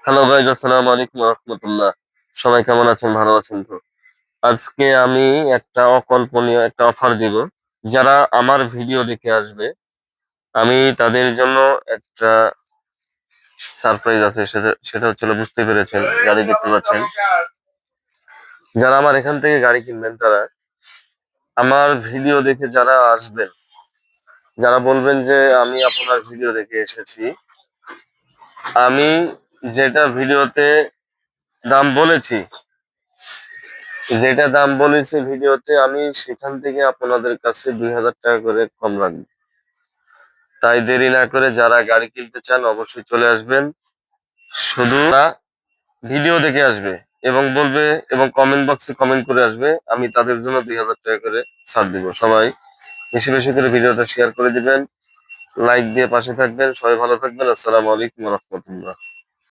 Hello guys, আসসালামু আলাইকুম রহমতুল্লাহ। সবাই কেমন আছেন? ভালো আছেন তো? আজকে আমি একটা অকল্পনীয় একটা অফার দিব। যারা আমার ভিডিও দেখে আসবে, আমি তাদের জন্য একটা সারপ্রাইজ আছে। সেটা সেটা হচ্ছে বুঝতে পেরেছেন, গাড়ি দেখতে পাচ্ছেন। যারা আমার এখান থেকে গাড়ি কিনবেন, তারা আমার ভিডিও দেখে যারা আসবেন, যারা বলবেন যে আমি আপনার ভিডিও দেখে এসেছি, আমি যেটা ভিডিওতে দাম বলেছি, ভিডিওতে আমি সেখান থেকে আপনাদের কাছে 2,000 টাকা করে কম রাখবো। তাই দেরি না করে যারা গাড়ি কিনতে চান অবশ্যই চলে আসবেন। শুধু না, ভিডিও দেখে আসবে এবং বলবে এবং কমেন্ট বক্সে কমেন্ট করে আসবে, আমি তাদের জন্য 2,000 টাকা করে ছাড় দিব। সবাই বেশি বেশি করে ভিডিওটা শেয়ার করে দিবেন, লাইক দিয়ে পাশে থাকবেন। সবাই ভালো থাকবেন। আসসালামু আলাইকুম রহমতুল্লাহ।